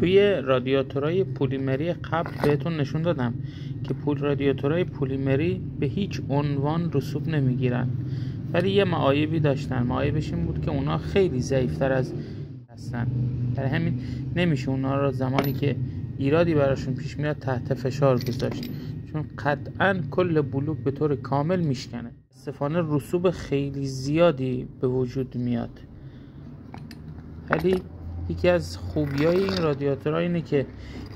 توی رادیاتورهای پلیمری قبل بهتون نشون دادم که رادیاتورهای پلیمری به هیچ عنوان رسوب نمیگیرن، ولی یه معایبی داشتن. معایبش این بود که اونا خیلی ضعیفتر از هستن، در همین نمیشه اونا رو زمانی که ایرادی براشون پیش میاد تحت فشار گذاشت، چون قطعاً کل بلوک به طور کامل میشکنه. متاسفانه رسوب خیلی زیادی به وجود میاد. ولی یکی از خوبیای این رادیاتورها اینه که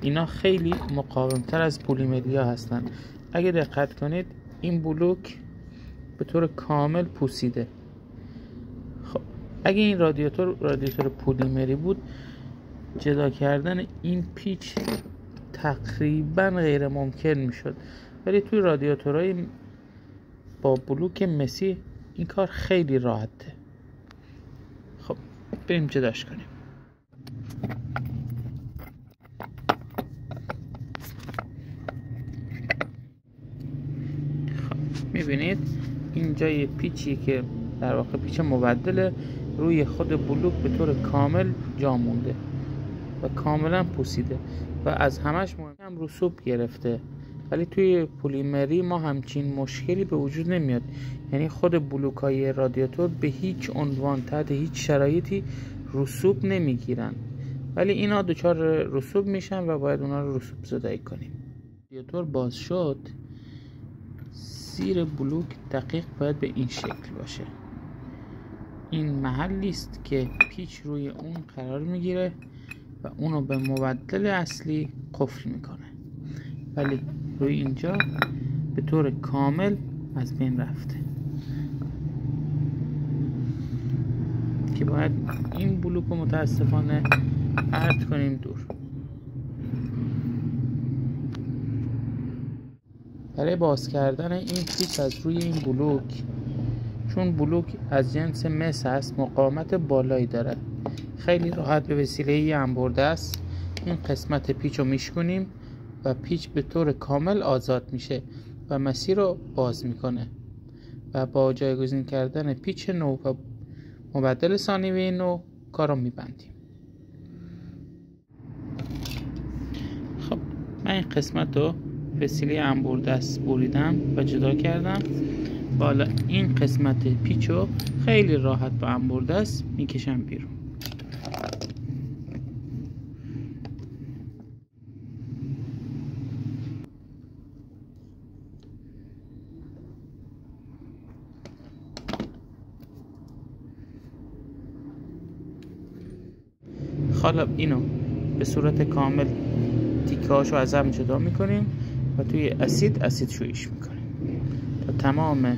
اینا خیلی مقاومتر از پلیمری ها هستن. اگه دقت کنید این بلوک به طور کامل پوسیده. خب اگه این رادیاتور پلیمری بود، جدا کردن این پیچ تقریبا غیر ممکن میشد، ولی توی رادیاتورهای با بلوک مسی این کار خیلی راحته. خب بریم جداش کنیم. خب میبینید اینجا یه پیچی که در واقع پیچ مبدله روی خود بلوک به طور کامل جا مونده و کاملا پوسیده و از همش مهم رسوب گرفته. ولی توی پلیمری ما همچین مشکلی به وجود نمیاد، یعنی خود بلوک‌های رادیاتور به هیچ عنوان تحت هیچ شرایطی رسوب نمیگیرن، ولی اینا دچار رسوب میشن و باید اونا رو رسوب زدایی کنیم. رادیاتور باز شد، زیر بلوک دقیق باید به این شکل باشه. این محلی است که پیچ روی اون قرار میگیره و اونو به مبدل اصلی قفل میکنه، ولی روی اینجا به طور کامل از بین رفته که باید این بلوک رو متاسفانه پرت کنیم دور. برای باز کردن این پیچ از روی این بلوک، چون بلوک از جنس مس هست، مقاومت بالایی داره، خیلی راحت به وسیله یه انبرده است این قسمت پیچ رو میشکنیم و پیچ به طور کامل آزاد میشه و مسیر رو باز میکنه و با جایگزین کردن پیچ نو و مبدل ثانویه نو کار رو میبندیم. خب من این قسمت رو وسیله انبرده است بریدم و جدا کردم. بالا این قسمت پیچ رو خیلی راحت با انبرده است میکشم بیرون. حالا اینو به صورت کامل تیکه هاشو از هم جدا میکنیم و توی اسید شویش میکنیم تا تمام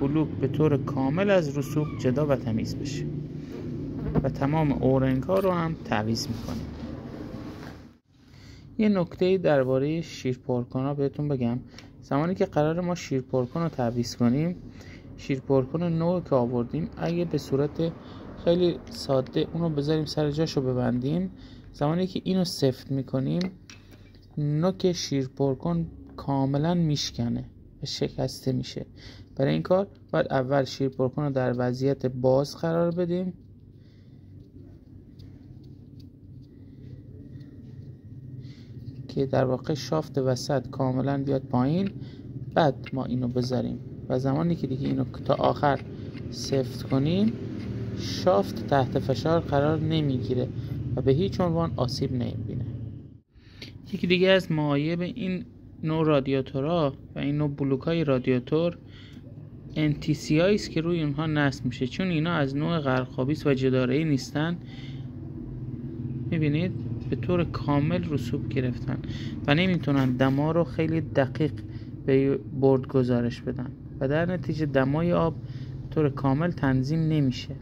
بلوک به طور کامل از رسوب جدا و تمیز بشه و تمام اورنگ ها رو هم تعویض میکنیم. یه نکته درباره شیرپرکن ها بهتون بگم. زمانی که قرار ما شیرپرکن رو تعویض کنیم، شیرپرکن نوع که آوردیم اگه به صورت خیلی ساده اونو بذاریم سر جاشو ببندیم، زمانی که اینو سفت میکنیم نوک شیرپرکن کاملا میشکنه و شکسته میشه. برای این کار باید اول شیرپرکن رو در وضعیت باز قرار بدیم که در واقع شافت وسط کاملا بیاد پایین، بعد ما اینو بذاریم و زمانی که دیگه اینو تا آخر سفت کنیم شافت تحت فشار قرار نمیگیره و به هیچ عنوان آسیب نمیبینه. یکی دیگه از معایب این نوع رادیاتورها و این نوع بلوک‌های رادیاتور NTC است که روی اونها نصب میشه، چون اینا از نوع غرقابیس و جداره‌ای نیستن. میبینید به طور کامل رسوب گرفتن و نمیتونن دما رو خیلی دقیق به برد گزارش بدن و در نتیجه دمای آب به طور کامل تنظیم نمیشه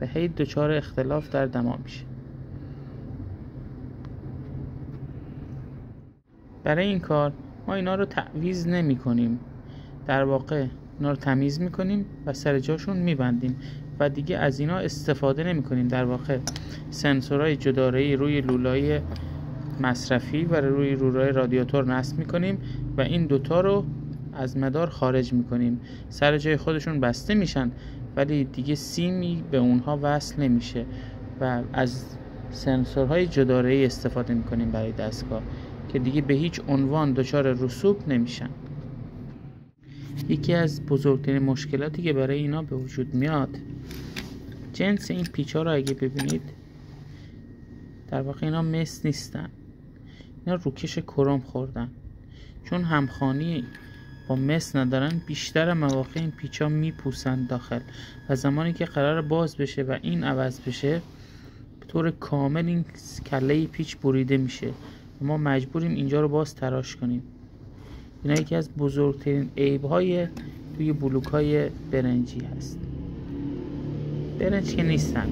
و هی دچار اختلاف در دما میشه. برای این کار ما اینا رو تعویض نمی کنیم، در واقع اینا رو تمیز می کنیم و سر جاشون می بندیم و دیگه از اینا استفاده نمی کنیم. در واقع سنسورهای جداره‌ای روی لولای مصرفی و روی لولای رادیاتور نصب می کنیم و این دوتا رو از مدار خارج می کنیم. سر جای خودشون بسته میشن ولی دیگه سیمی به اونها وصل نمیشه و از سنسورهای جداره‌ای استفاده میکنیم برای دستگاه که دیگه به هیچ عنوان دچار رسوب نمیشن. یکی از بزرگترین مشکلاتی که برای اینا به وجود میاد، جنس این پیچ‌ها رو اگه ببینید، در واقع اینا مس نیستن، اینا روکش کروم خوردن. چون همخوانی با مس ندارن، بیشتر مواقع این پیچ‌ها میپوسن داخل و زمانی که قرار باز بشه و این عوض بشه، به طور کامل این کله پیچ بریده میشه و ما مجبوریم اینجا رو باز تراش کنیم. اینا یکی از بزرگترین عیب‌های توی بلوک‌های برنجی هست. برنج که نیستن،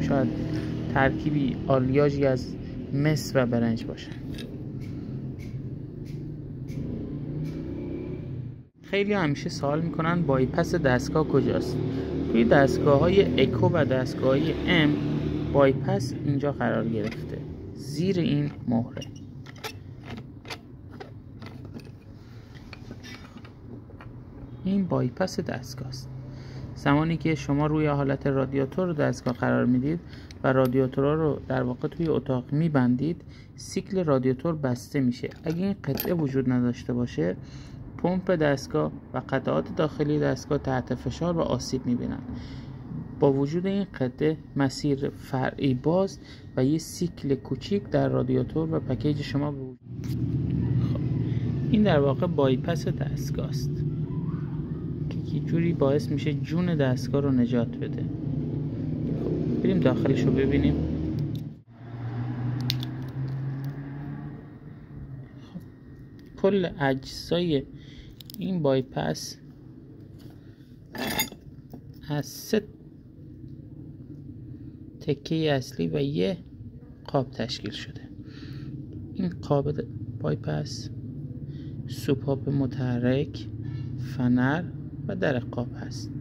شاید ترکیبی آلیاژی از مس و برنج باشه. خیلی همیشه سوال میکنن بایپس دستگاه کجاست؟ توی دستگاه‌های اکو و دستگاه‌های ام بایپس اینجا قرار گرفته، زیر این مهره. این بایپس دستگاه است. زمانی که شما روی حالت رادیاتور دستگاه قرار میدید و رادیاتورها رو در واقع توی اتاق میبندید، سیکل رادیاتور بسته میشه. اگه این قطعه وجود نداشته باشه، پمپ دستگاه و قطعات داخلی دستگاه تحت فشار و آسیب میبینن. با وجود این قطعه، مسیر فرعی باز و یه سیکل کوچیک در رادیاتور و پکیج شما به وجود. خب این در واقع بایپس دستگاه است که یه جوری باعث میشه جون دستگاه رو نجات بده. خب بریم داخلش رو ببینیم. خب کل اجزای این بایپس از 3 تکه اصلی و یه قاب تشکیل شده. این قاب بایپس سوپاپ متحرک، فنر و در قاب هست.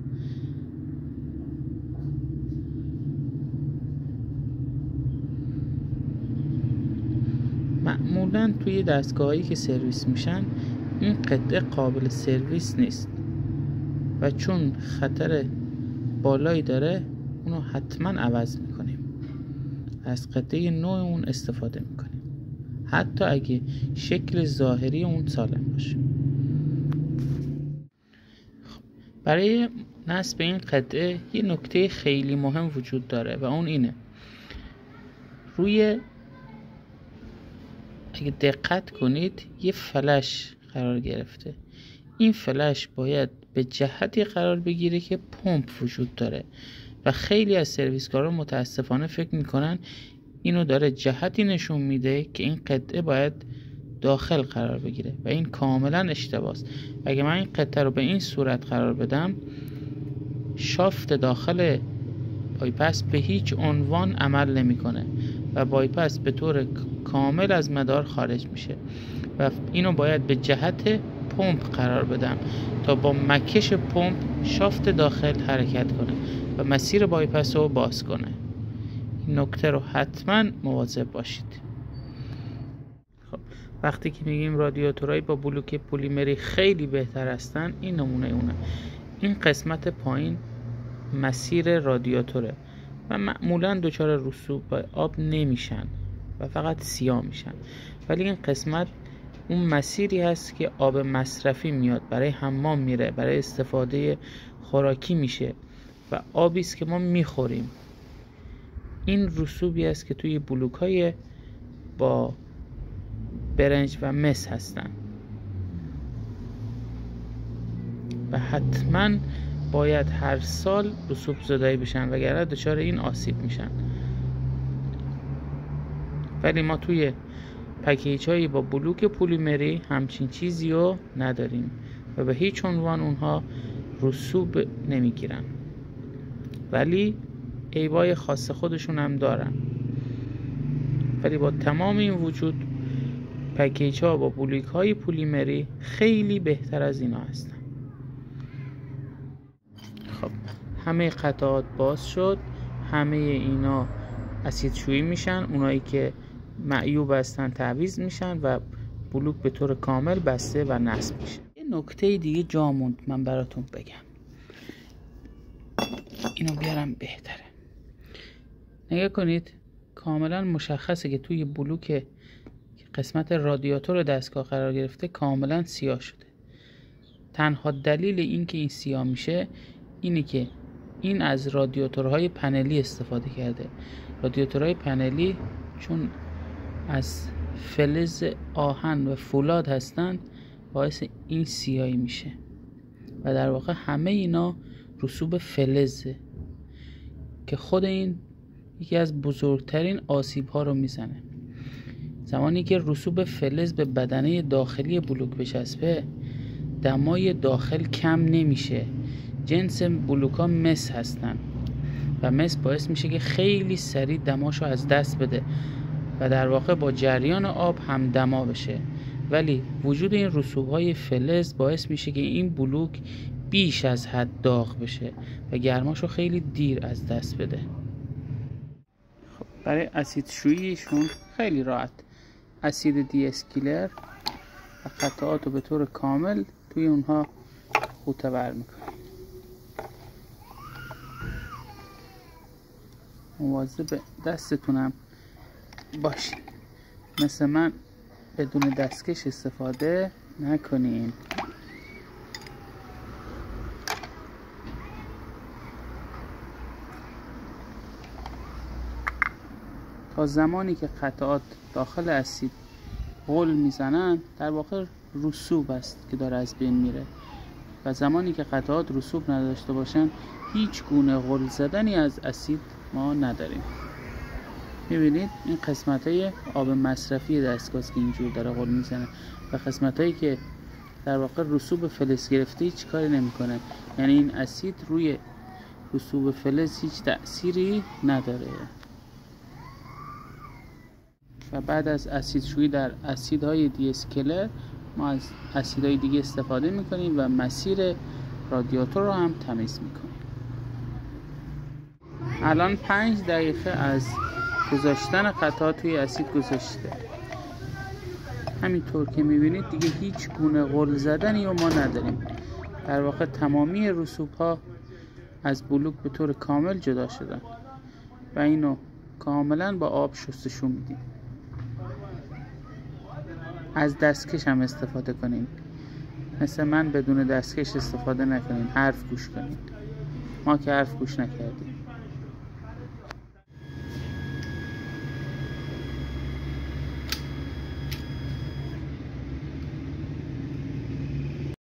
معمولا توی دستگاهایی که سرویس میشن این قطعه قابل سرویس نیست و چون خطر بالایی داره اونو حتما عوض میکنیم، از قطعه نوع اون استفاده میکنیم حتی اگه شکل ظاهری اون سالم باشه. برای نصب این قطعه یه نکته خیلی مهم وجود داره و اون اینه، روی اگه دقت کنید یه فلش قرار گرفته. این فلش باید به جهتی قرار بگیره که پمپ وجود داره و خیلی از سرویسکارا متاسفانه فکر میکنن اینو داره جهتی نشون میده که این قطعه باید داخل قرار بگیره و این کاملا اشتباهه. اگه من این قطعه رو به این صورت قرار بدم، شافت داخل بایپس به هیچ عنوان عمل نمیکنه و بایپس به طور کامل از مدار خارج میشه و اینو باید به جهت پمپ قرار بدم تا با مکش پمپ شافت داخل حرکت کنه و مسیر بایپس رو باز کنه. این نکته رو حتما مواظب باشید. خب وقتی که میگیم رادیاتورهای با بلوک پلیمری خیلی بهتر هستن، این نمونه اونه. این قسمت پایین مسیر رادیاتوره و معمولا دچار رسوب و آب نمیشن و فقط سیاه میشن، ولی این قسمت اون مسیری هست که آب مصرفی میاد، برای حمام میره، برای استفاده خوراکی میشه و آبی است که ما میخوریم. این رسوبی است که توی بلوک‌های با برنج و مس هستن و حتما باید هر سال رسوب زدایی بشن وگرنه دچار این آسیب میشن. ولی ما توی پکیج هایی با بلوک پلیمری همچین چیزی رو نداریم و به هیچ عنوان اونها رسوب نمیگیرن، ولی عیبای خاص خودشون هم دارن. ولی با تمام این وجود پکیج ها با بلوک های پلیمری خیلی بهتر از اینا هستن. خب همه قطعات باز شد، همه اینا اسید شویی میشن، اونایی که معیوب هستن تعویض میشن و بلوک به طور کامل بسته و نصب میشه. یه نکته دیگه جا موند من براتون بگم، اینو بیارم بهتره. نگاه کنید کاملا مشخصه که توی بلوک قسمت رادیاتور دستگاه قرار گرفته کاملا سیاه شده. تنها دلیل این که این سیاه میشه اینه که این از رادیاتورهای پنلی استفاده کرده. رادیاتورهای پنلی چون از فلز آهن و فولاد هستن باعث این سیاهی میشه و در واقع همه اینا رسوب فلزه که خود این یکی از بزرگترین آسیب ها رو میزنه. زمانی که رسوب فلز به بدنه داخلی بلوک بچسبه دمای داخل کم نمیشه. جنس بلوک ها مس هستن و مس باعث میشه که خیلی سریع دماشو از دست بده و در واقع با جریان آب هم دما بشه، ولی وجود این رسوب های فلز باعث میشه که این بلوک بیش از حد داغ بشه و گرماشو خیلی دیر از دست بده. خب برای اسید شوییشون خیلی راحت اسید دی اسکیلر و قطعات رو به طور کامل توی اونها غوطه‌ور میکنیم. مواظب دستتونم باشین، مثل من بدون دستکش استفاده نکنین. تا زمانی که قطعات داخل اسید غل میزنن در واقع رسوب است که داره از بین میره و زمانی که قطعات رسوب نداشته باشن هیچ گونه غل زدنی از اسید ما نداریم. میبینید این قسمت های آب مصرفی دستگاه که اینجور داره غل میزنه و قسمت هایی که در واقع رسوب فلز گرفته هیچ کاری نمیکنه، یعنی این اسید روی رسوب فلز هیچ تأثیری نداره. و بعد از اسید شویی در اسیدهای دی اسکیلر ما از اسیدهای دیگه استفاده میکنیم و مسیر رادیاتور رو هم تمیز میکنیم. الان 5 دقیقه از گذاشتن قطعات توی اسید گذشته. همینطور که میبینید دیگه هیچ گونه غل زدنی رو ما نداریم. در واقع تمامی رسوب ها از بلوک به طور کامل جدا شدن و اینو کاملا با آب شستشو میدیم. از دستکش هم استفاده کنین، مثل من بدون دستکش استفاده نکنین، حرف گوش کنین. ما که حرف گوش نکردیم.